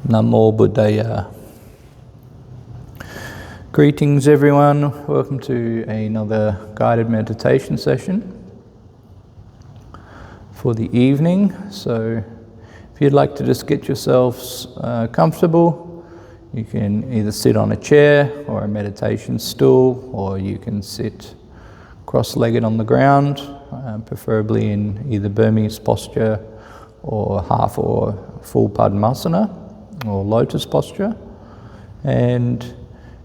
Namo Buddhaya. Greetings everyone, welcome to another guided meditation session for the evening. So if you'd like to just get yourselves comfortable, you can either sit on a chair or a meditation stool, or you can sit cross-legged on the ground, preferably in either Burmese posture or half or full Padmasana or lotus posture. And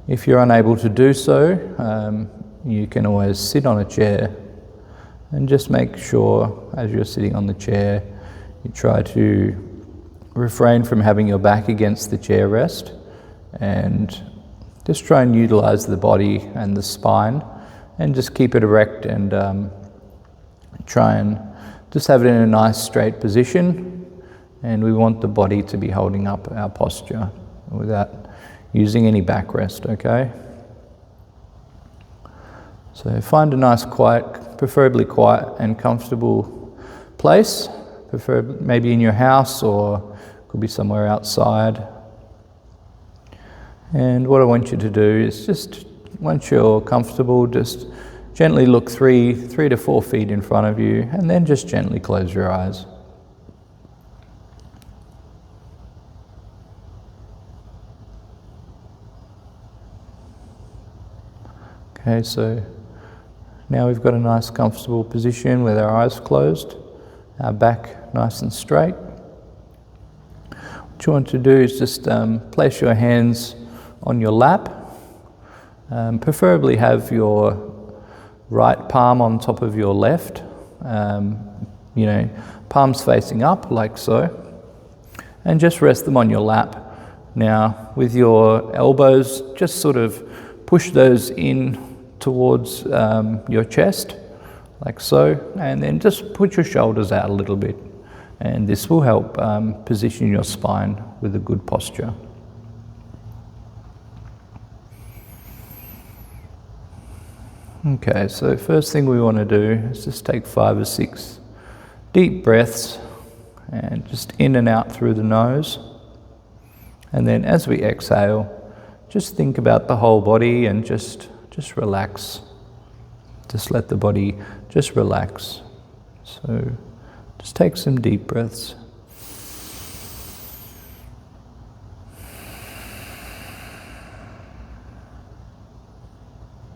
if you're unable to do so, you can always sit on a chair, and just make sure as you're sitting on the chair you try to refrain from having your back against the chair rest, and just try and utilize the body and the spine and just keep it erect, and try and just have it in a nice straight position. And we want the body to be holding up our posture without using any backrest, okay? So find a nice quiet, preferably quiet and comfortable place, maybe in your house or could be somewhere outside. And what I want you to do is just, once you're comfortable, just gently look 3 to 4 feet in front of you, and then just gently close your eyes. Okay, so now we've got a nice comfortable position with our eyes closed, our back nice and straight. What you want to do is just place your hands on your lap. Preferably have your right palm on top of your left, palms facing up like so, and just rest them on your lap. Now with your elbows, just sort of push those in towards your chest, like so, and then just put your shoulders out a little bit, and this will help position your spine with a good posture. Okay, so first thing we want to do is just take 5 or 6 deep breaths, and just in and out through the nose, and then as we exhale, just think about the whole body and just relax. Just let the body just relax. So just take some deep breaths.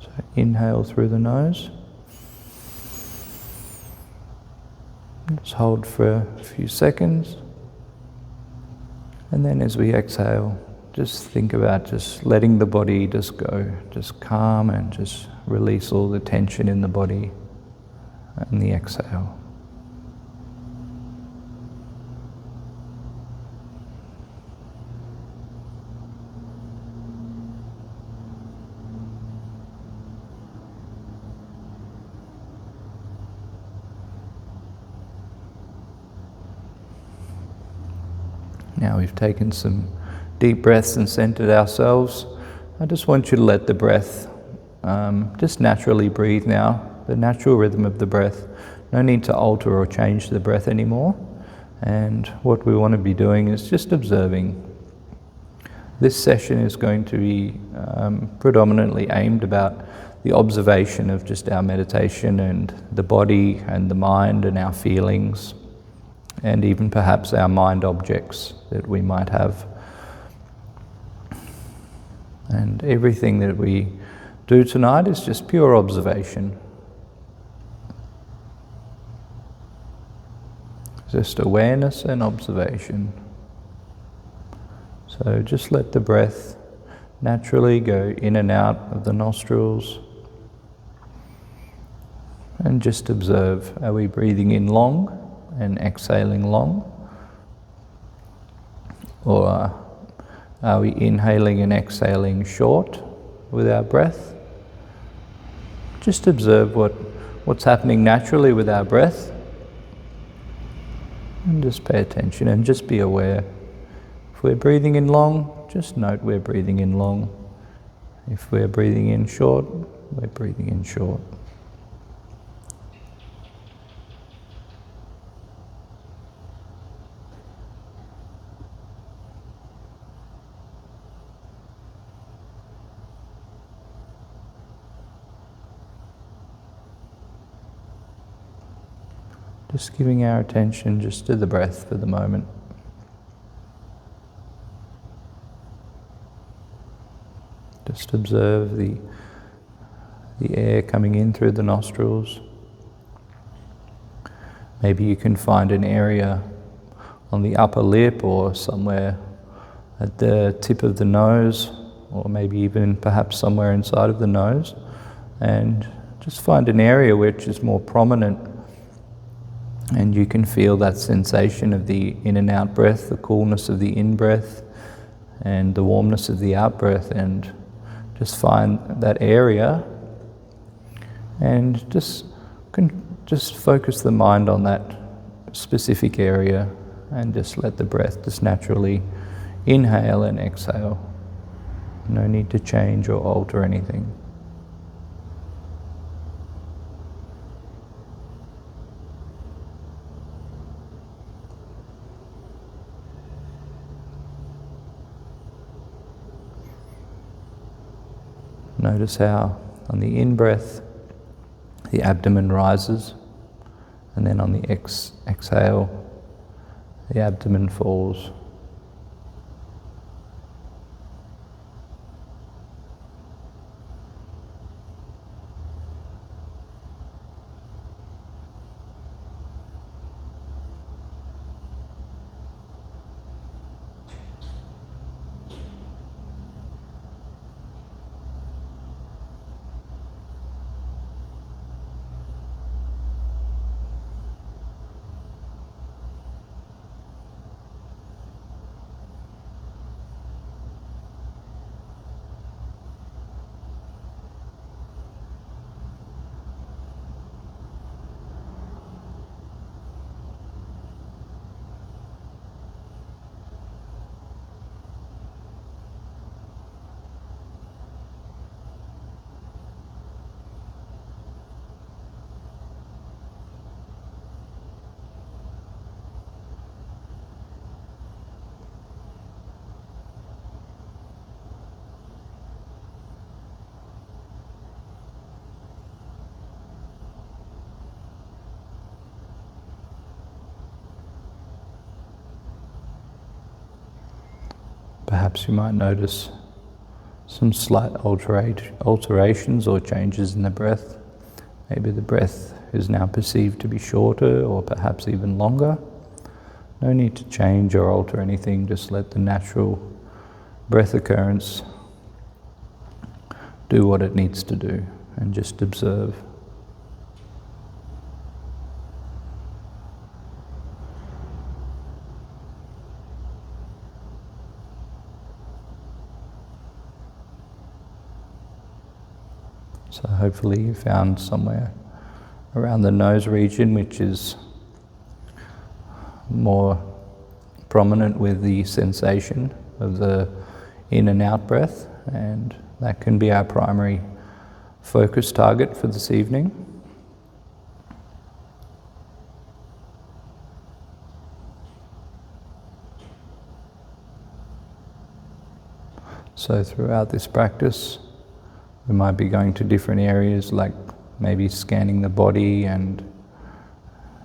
So inhale through the nose. Just hold for a few seconds. And then as we exhale, just think about just letting the body just go, just calm, and just release all the tension in the body and the exhale. Now we've taken some deep breaths and centered ourselves. I just want you to let the breath just naturally breathe now, the natural rhythm of the breath. No need to alter or change the breath anymore. And what we want to be doing is just observing. This session is going to be predominantly aimed about the observation of just our meditation and the body and the mind and our feelings, and even perhaps our mind objects that we might have. And everything that we do tonight is just pure observation. Just awareness and observation. So just let the breath naturally go in and out of the nostrils. And just observe, are we breathing in long and exhaling long? Or are we inhaling and exhaling short with our breath? Just observe what's happening naturally with our breath, and just pay attention and just be aware. If we're breathing in long, just note we're breathing in long. If we're breathing in short, we're breathing in short. Just giving our attention just to the breath for the moment. Just observe the air coming in through the nostrils. Maybe you can find an area on the upper lip or somewhere at the tip of the nose, or maybe even perhaps somewhere inside of the nose, and just find an area which is more prominent, and you can feel that sensation of the in and out breath, the coolness of the in-breath and the warmness of the out-breath, and just find that area and just focus the mind on that specific area and just let the breath just naturally inhale and exhale. No need to change or alter anything. Notice how on the in-breath the abdomen rises, and then on the exhale the abdomen falls. Perhaps you might notice some slight alterations or changes in the breath. Maybe the breath is now perceived to be shorter or perhaps even longer. No need to change or alter anything, just let the natural breath occurrence do what it needs to do and just observe. So hopefully you found somewhere around the nose region which is more prominent with the sensation of the in and out breath, and that can be our primary focus target for this evening. So throughout this practice, we might be going to different areas, like maybe scanning the body and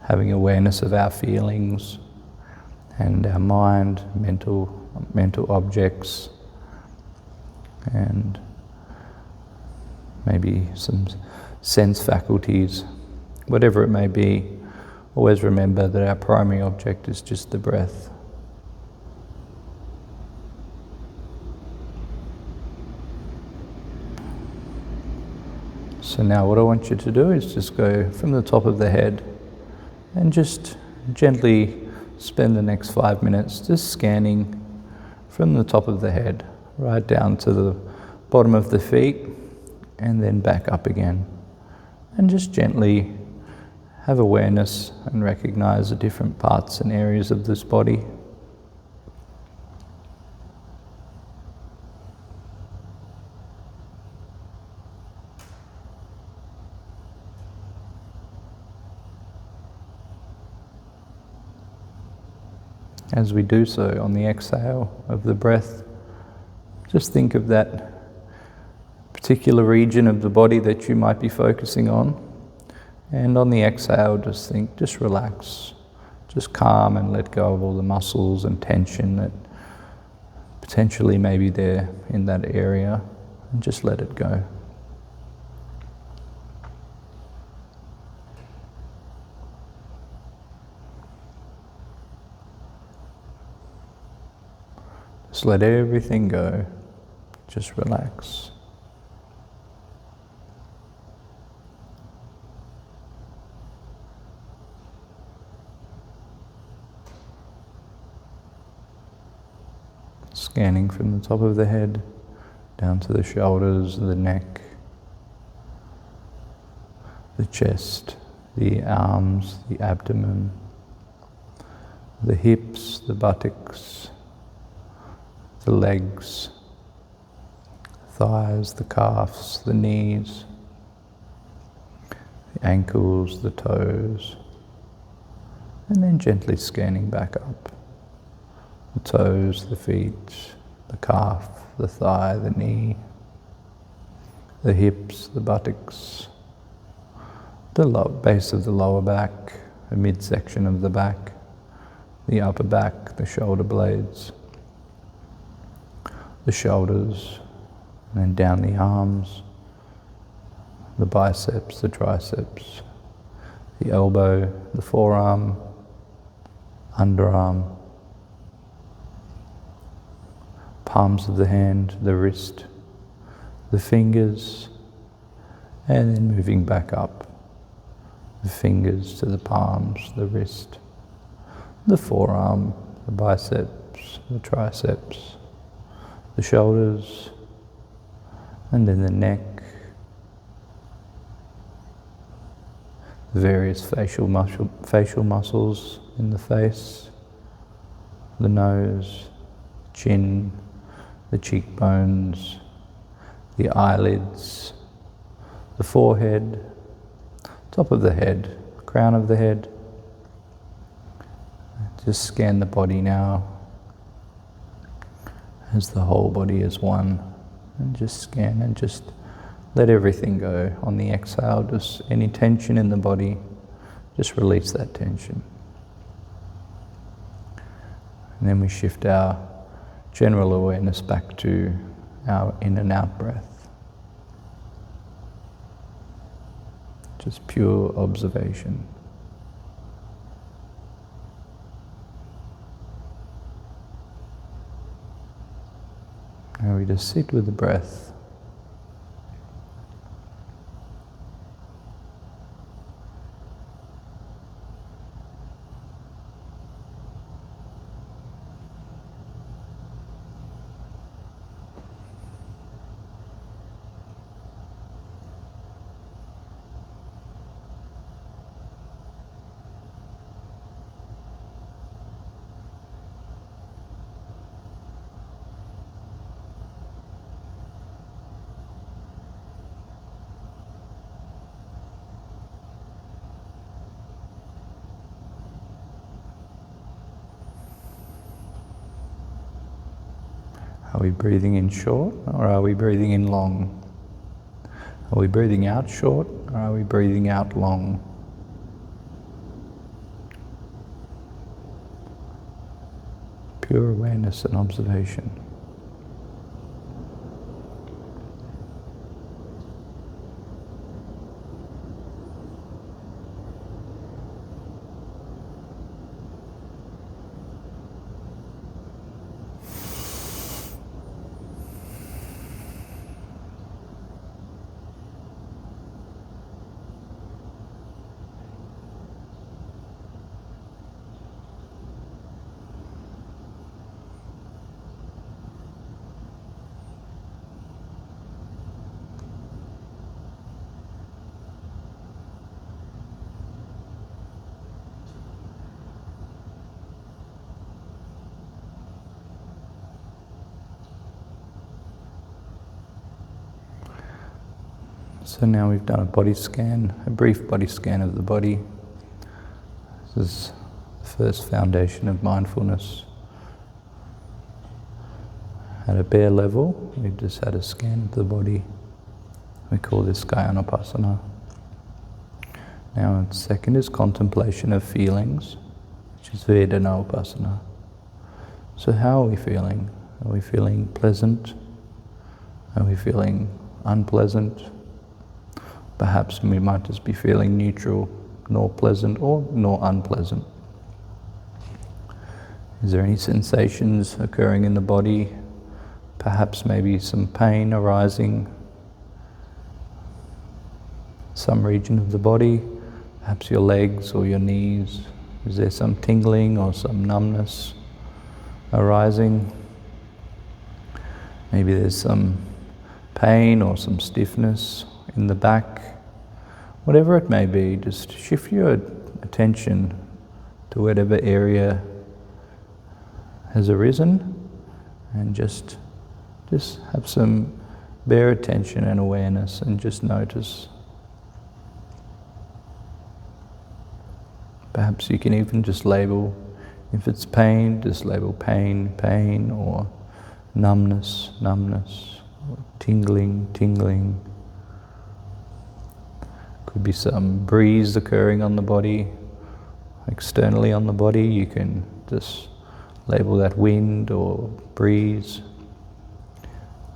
having awareness of our feelings and our mind, mental objects, and maybe some sense faculties. Whatever it may be, always remember that our primary object is just the breath. So now what I want you to do is just go from the top of the head and just gently spend the next 5 minutes just scanning from the top of the head right down to the bottom of the feet and then back up again. And just gently have awareness and recognize the different parts and areas of this body. As we do so, on the exhale of the breath, just think of that particular region of the body that you might be focusing on, And on the exhale, just relax. Just calm and let go of all the muscles and tension that potentially may be there in that area, and just let it go. Just let everything go. Just relax. Scanning from the top of the head down to the shoulders, the neck, the chest, the arms, the abdomen, the hips, the buttocks, the legs, thighs, the calves, the knees, the ankles, the toes, and then gently scanning back up. The toes, the feet, the calf, the thigh, the knee, the hips, the buttocks, the base of the lower back, the midsection of the back, the upper back, the shoulder blades, the shoulders, and then down the arms, the biceps, the triceps, the elbow, the forearm, underarm, palms of the hand, the wrist, the fingers, and then moving back up, the fingers to the palms, the wrist, the forearm, the biceps, the triceps, the shoulders, and then the neck, the various facial muscles in the face, the nose, chin, the cheekbones, the eyelids, the forehead, top of the head, crown of the head. Just scan the body now as the whole body is one, and just scan and just let everything go. On the exhale, just any tension in the body, just release that tension. And then we shift our general awareness back to our in and out breath. Just pure observation. Now we just sit with the breath. Are we breathing in short, or are we breathing in long? Are we breathing out short, or are we breathing out long? Pure awareness and observation. So now we've done a body scan, a brief body scan of the body. This is the first foundation of mindfulness. At a bare level, we've just had a scan of the body. We call this Kayanapasana. Now, second is contemplation of feelings, which is Vedana Upasana. So how are we feeling? Are we feeling pleasant? Are we feeling unpleasant? Perhaps we might just be feeling neutral, nor pleasant or nor unpleasant. Is there any sensations occurring in the body? Perhaps maybe some pain arising, some region of the body, perhaps your legs or your knees. Is there some tingling or some numbness arising? Maybe there's some pain or some stiffness in the back. Whatever it may be, just shift your attention to whatever area has arisen and just have some bare attention and awareness and just notice. Perhaps you can even just label, if it's pain, just label pain, pain, or numbness, numbness, or tingling, tingling. Could be some breeze occurring on the body, externally on the body. You can just label that wind or breeze.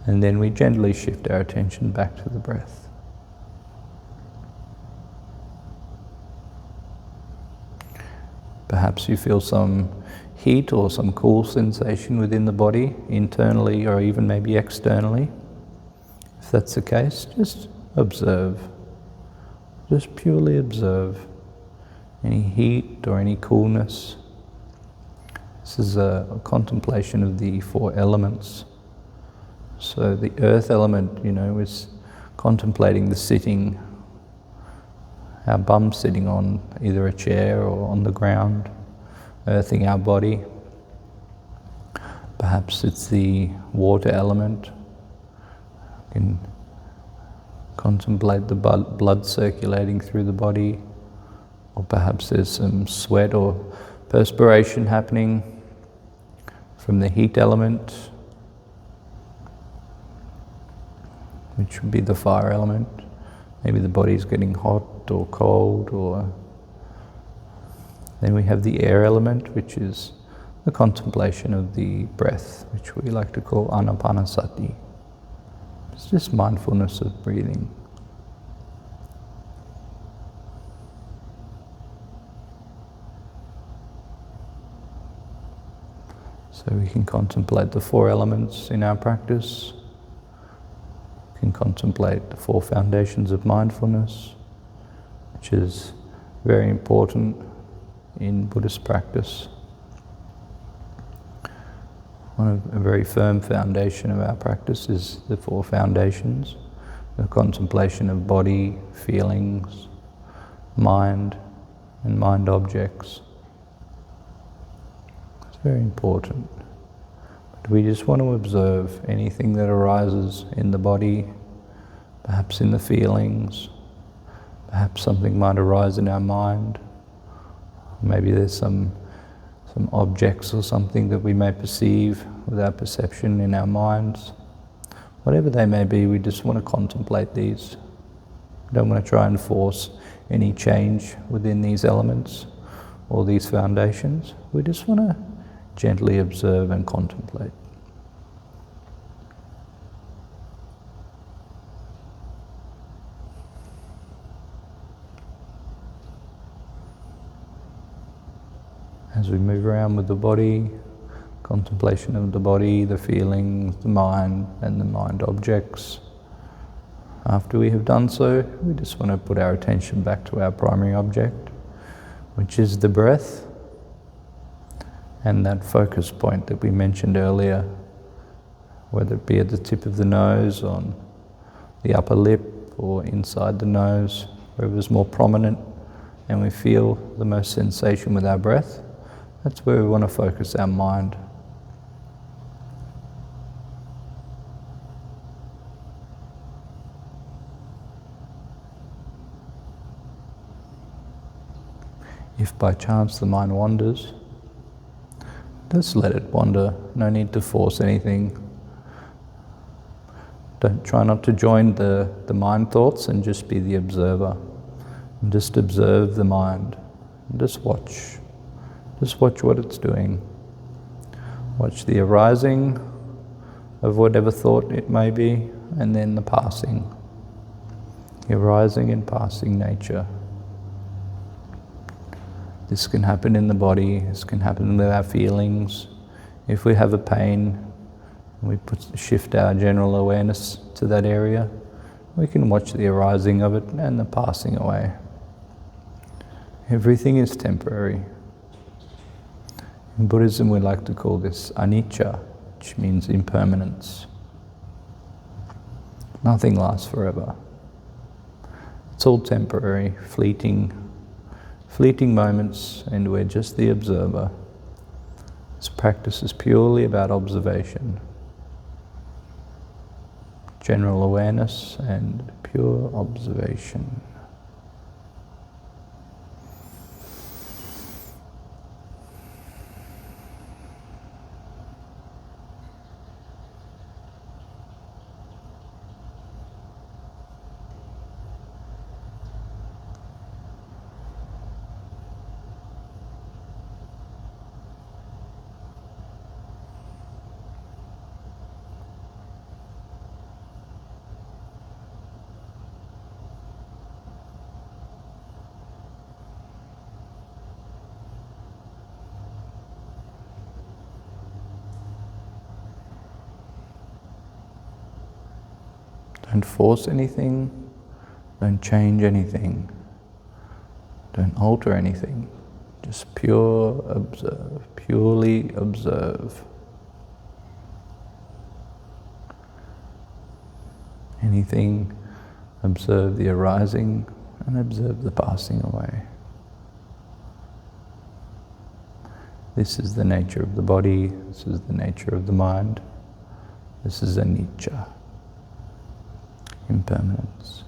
And then we gently shift our attention back to the breath. Perhaps you feel some heat or some cool sensation within the body, internally or even maybe externally. If that's the case, just observe. Just purely observe any heat or any coolness. This is a contemplation of the 4 elements. So the earth element, is contemplating the sitting, our bum sitting on either a chair or on the ground, earthing our body. Perhaps it's the water element. You can contemplate the blood circulating through the body, or perhaps there's some sweat or perspiration happening from the heat element, which would be the fire element. Maybe the body's getting hot or cold, or then we have the air element, which is the contemplation of the breath, which we like to call anapanasati. It's just mindfulness of breathing. So we can contemplate the 4 elements in our practice. We can contemplate the 4 foundations of mindfulness, which is very important in Buddhist practice. A very firm foundation of our practice is the 4 foundations, the contemplation of body, feelings, mind, and mind objects. It's very important. But we just want to observe anything that arises in the body, perhaps in the feelings, perhaps something might arise in our mind. Maybe there's some objects or something that we may perceive with our perception in our minds. Whatever they may be, we just want to contemplate these. We don't want to try and force any change within these elements or these foundations. We just want to gently observe and contemplate. As we move around with the body, contemplation of the body, the feelings, the mind, and the mind objects. After we have done so, we just want to put our attention back to our primary object, which is the breath, and that focus point that we mentioned earlier, whether it be at the tip of the nose, on the upper lip, or inside the nose, wherever is more prominent, and we feel the most sensation with our breath. That's where we want to focus our mind. If by chance the mind wanders, just let it wander. No need to force anything. Try not to join the mind thoughts and just be the observer. And just observe the mind. And just watch. Just watch what it's doing. Watch the arising of whatever thought it may be, and then the passing. The arising and passing nature. This can happen in the body, this can happen with our feelings. If we have a pain, we shift our general awareness to that area, we can watch the arising of it and the passing away. Everything is temporary. In Buddhism we like to call this anicca, which means impermanence. Nothing lasts forever. It's all temporary, fleeting moments, and we're just the observer. This practice is purely about observation. General awareness and pure observation. Don't force anything, don't change anything, don't alter anything. Just pure observe, purely observe. Anything, observe the arising and observe the passing away. This is the nature of the body, this is the nature of the mind, this is anicca. Impermanence.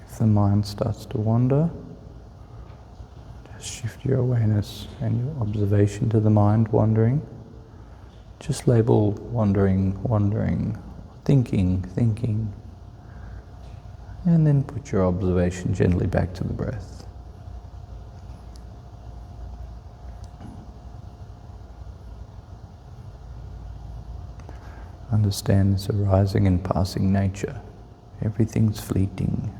If the mind starts to wander, just shift your awareness and your observation to the mind wandering. Just label wandering, wandering, thinking, thinking, and then put your observation gently back to the breath. Understand this arising and passing nature. Everything's fleeting.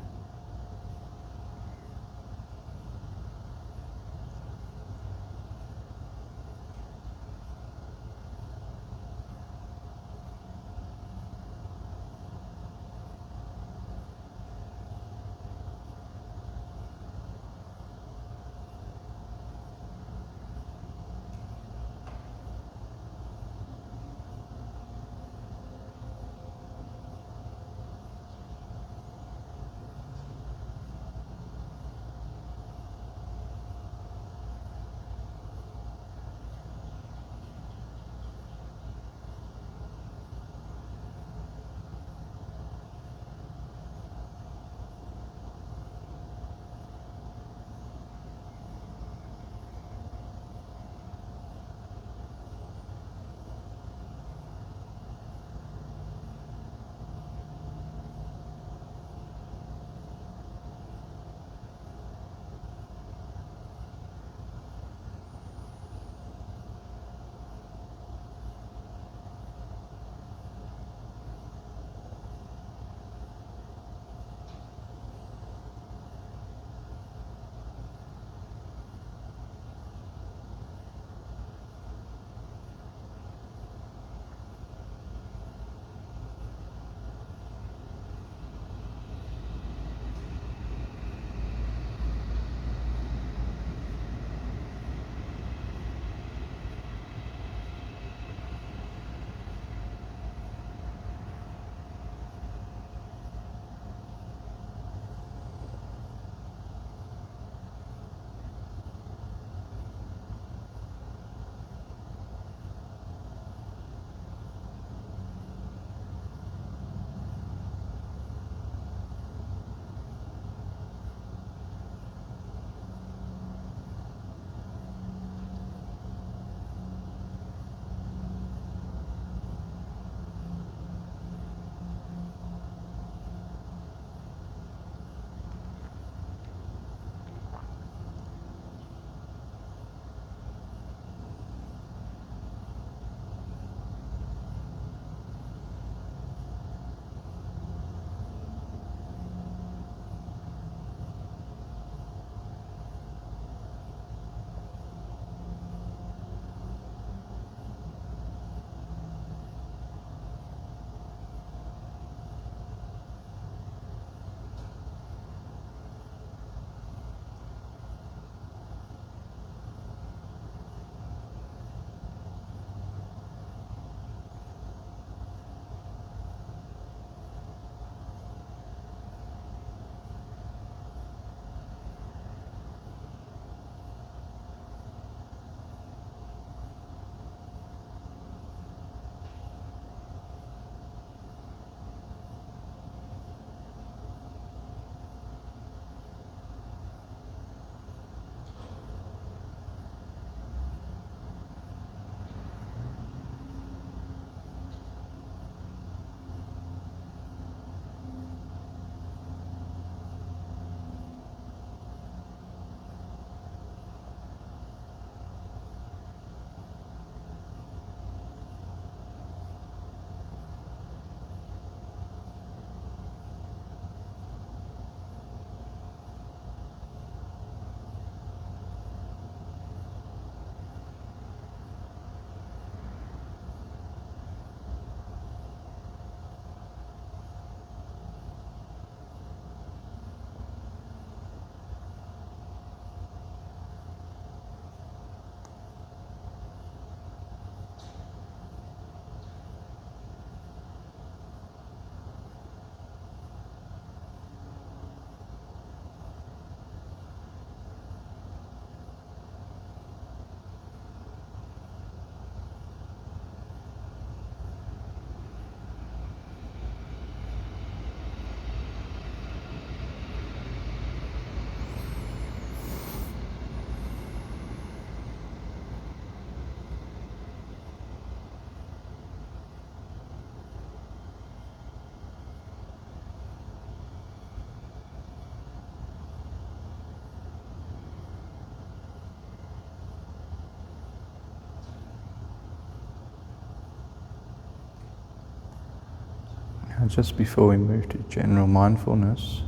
Now, just before we move to general mindfulness,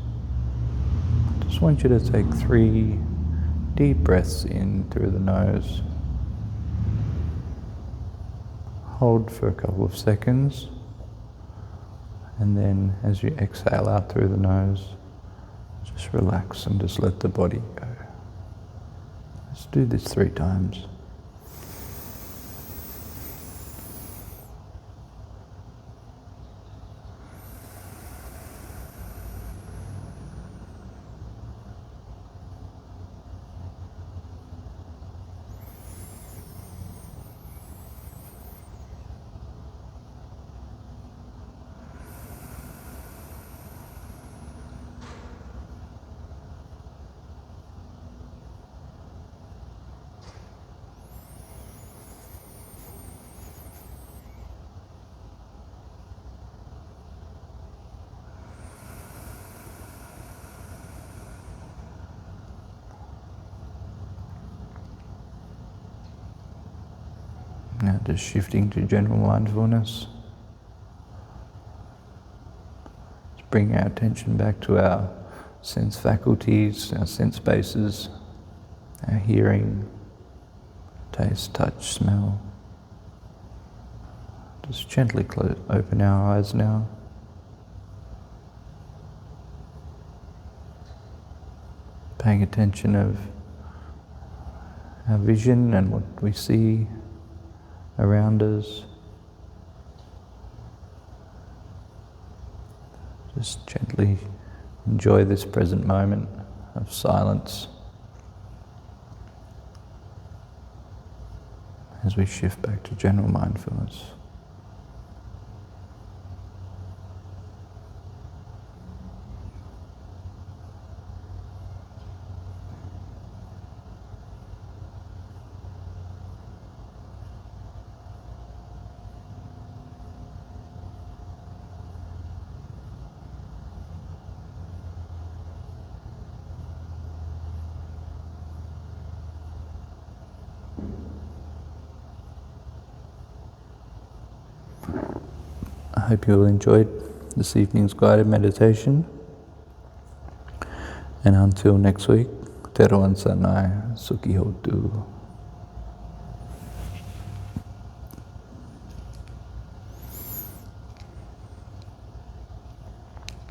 I just want you to take 3 deep breaths in through the nose. Hold for a couple of seconds, and then as you exhale out through the nose, just relax and just let the body go. Let's do this 3 times. Now just shifting to general mindfulness. Let's bring our attention back to our sense faculties, our sense bases, our hearing, taste, touch, smell. Just gently open our eyes now. Paying attention of our vision and what we see around us. Just gently enjoy this present moment of silence as we shift back to general mindfulness. I hope you all enjoyed this evening's guided meditation. And until next week, Te Roan Sanai, Suki Hotu.